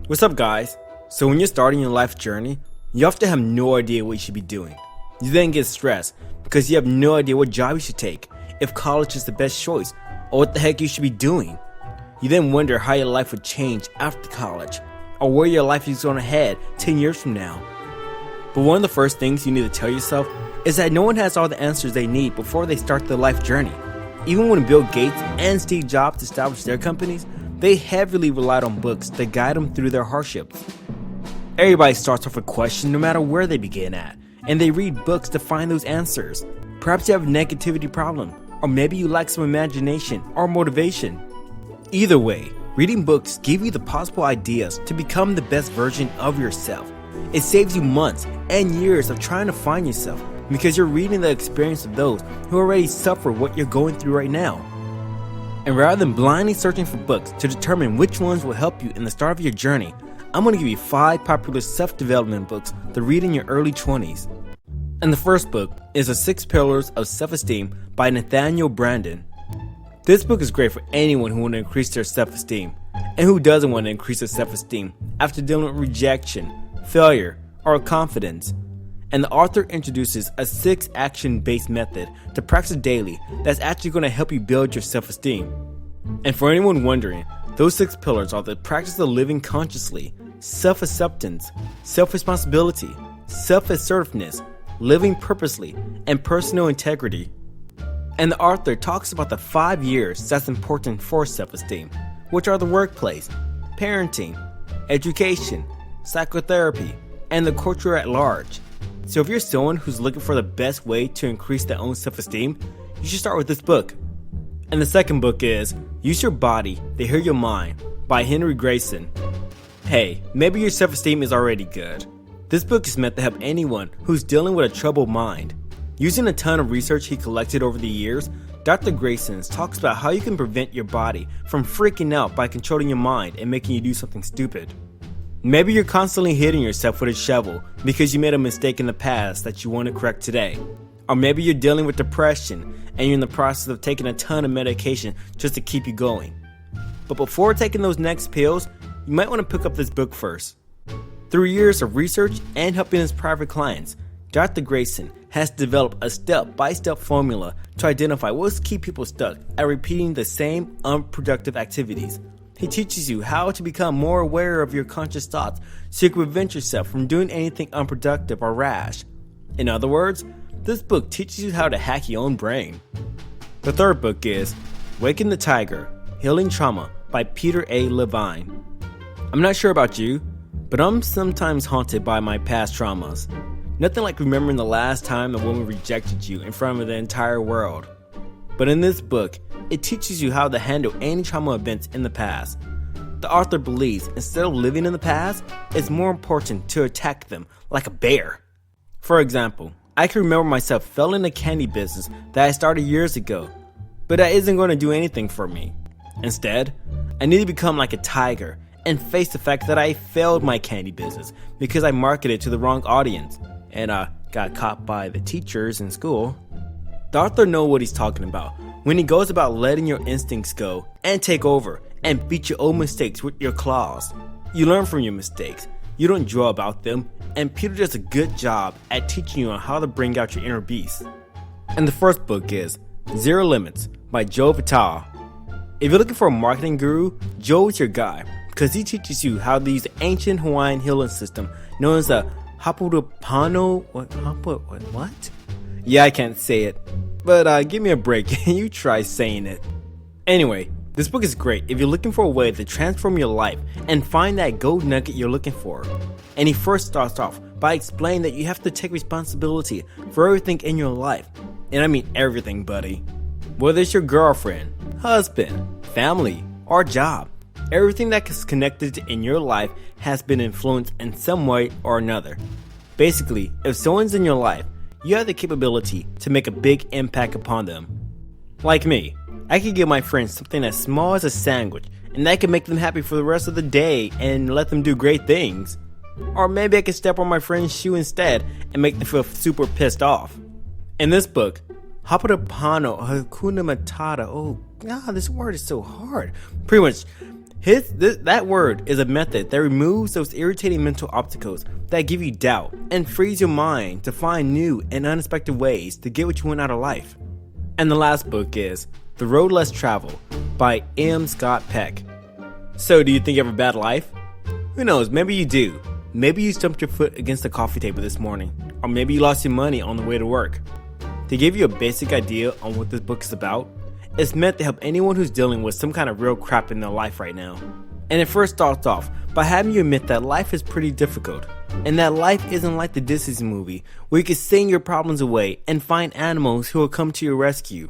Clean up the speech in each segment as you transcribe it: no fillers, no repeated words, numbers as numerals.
What's up, guys? So when you're starting your life journey, you often have no idea what you should be doing. You then get stressed because you have no idea what job you should take, if college is the best choice, or what the heck you should be doing. You then wonder how your life would change after college, or where your life is going to head 10 years from now. But one of the first things you need to tell yourself is that no one has all the answers they need before they start their life journey. Even when Bill Gates and Steve Jobs established their companies, they heavily relied on books to guide them through their hardships. Everybody starts off with a question no matter where they begin at, and they read books to find those answers. Perhaps you have a negativity problem, or maybe you lack some imagination or motivation. Either way, reading books give you the possible ideas to become the best version of yourself. It saves you months and years of trying to find yourself because you're reading the experience of those who already suffer what you're going through right now. And rather than blindly searching for books to determine which ones will help you in the start of your journey, I'm going to give you 5 popular self-development books to read in your early 20s. And the first book is The 6 Pillars of Self-Esteem by Nathaniel Branden. This book is great for anyone who wants to increase their self-esteem, and who doesn't want to increase their self-esteem after dealing with rejection, failure, or confidence. And the author introduces a 6 action-based method to practice daily that's actually going to help you build your self-esteem. And for anyone wondering, those 6 pillars are the practice of living consciously, self-acceptance, self-responsibility, self-assertiveness, living purposely, and personal integrity. And the author talks about the 5 years that's important for self-esteem, which are the workplace, parenting, education, psychotherapy, and the culture at large. So if you're someone who's looking for the best way to increase their own self-esteem, you should start with this book. And the second book is Use Your Body to Heal Your Mind by Henry Grayson. Hey, maybe your self-esteem is already good. This book is meant to help anyone who's dealing with a troubled mind. Using a ton of research he collected over the years, Dr. Grayson talks about how you can prevent your body from freaking out by controlling your mind and making you do something stupid. Maybe you're constantly hitting yourself with a shovel because you made a mistake in the past that you want to correct today. Or maybe you're dealing with depression and you're in the process of taking a ton of medication just to keep you going. But before taking those next pills, you might want to pick up this book first. Through years of research and helping his private clients, Dr. Grayson has developed a step-by-step formula to identify what's keep people stuck at repeating the same unproductive activities. He teaches you how to become more aware of your conscious thoughts so you can prevent yourself from doing anything unproductive or rash. In other words, this book teaches you how to hack your own brain. The third book is Waking the Tiger, Healing Trauma by Peter A. Levine. I'm not sure about you, but I'm sometimes haunted by my past traumas. Nothing like remembering the last time a woman rejected you in front of the entire world. But in this book, it teaches you how to handle any trauma events in the past. The author believes instead of living in the past, it's more important to attack them like a bear. For example, I can remember myself failing in the candy business that I started years ago, but that isn't going to do anything for me. Instead, I need to become like a tiger and face the fact that I failed my candy business because I marketed to the wrong audience and got caught by the teachers in school. The author knows what he's talking about when he goes about letting your instincts go and take over and beat your own mistakes with your claws. You learn from your mistakes, you don't draw about them, and Peter does a good job at teaching you on how to bring out your inner beast. And the first book is Zero Limits by Joe Vitale. If you're looking for a marketing guru, Joe is your guy because he teaches you how to use the ancient Hawaiian healing system known as the Ho'oponopono. What? Yeah, I can't say it. But give me a break, you try saying it. Anyway, this book is great if you're looking for a way to transform your life and find that gold nugget you're looking for. And he first starts off by explaining that you have to take responsibility for everything in your life. And I mean everything, buddy. Whether it's your girlfriend, husband, family, or job, everything that is connected in your life has been influenced in some way or another. Basically, if someone's in your life, you have the capability to make a big impact upon them. Like me, I could give my friends something as small as a sandwich, and that could make them happy for the rest of the day and let them do great things. Or maybe I could step on my friend's shoe instead and make them feel super pissed off. In this book, Ho'oponopono Hakuna Matata, this word is so hard. Pretty much, That word is a method that removes those irritating mental obstacles that give you doubt and frees your mind to find new and unexpected ways to get what you want out of life. And the last book is The Road Less Traveled by M. Scott Peck. So, do you think you have a bad life? Who knows, maybe you do. Maybe you stumped your foot against the coffee table this morning, or maybe you lost your money on the way to work. To give you a basic idea on what this book is about, it's meant to help anyone who's dealing with some kind of real crap in their life right now. And it first starts off by having you admit that life is pretty difficult, and that life isn't like the Disney movie where you can sing your problems away and find animals who will come to your rescue.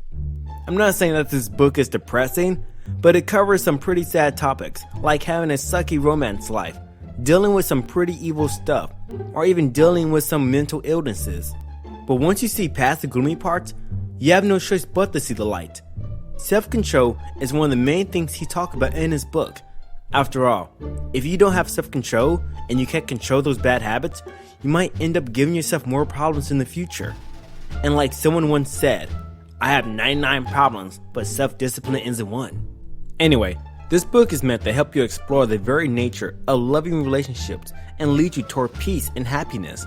I'm not saying that this book is depressing, but it covers some pretty sad topics, like having a sucky romance life, dealing with some pretty evil stuff, or even dealing with some mental illnesses. But once you see past the gloomy parts, you have no choice but to see the light. Self-control is one of the main things he talks about in his book. After all, if you don't have self-control and you can't control those bad habits, you might end up giving yourself more problems in the future. And like someone once said, I have 99 problems, but self-discipline isn't one. Anyway, this book is meant to help you explore the very nature of loving relationships and lead you toward peace and happiness.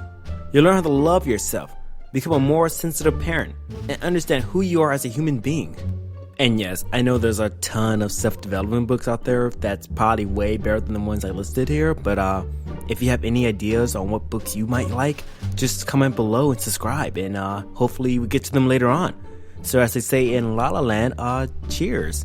You'll learn how to love yourself, become a more sensitive parent, and understand who you are as a human being. And yes, I know there's a ton of self-development books out there that's probably way better than the ones I listed here, but if you have any ideas on what books you might like, just comment below and subscribe, and hopefully we get to them later on. So as they say in La La Land, cheers.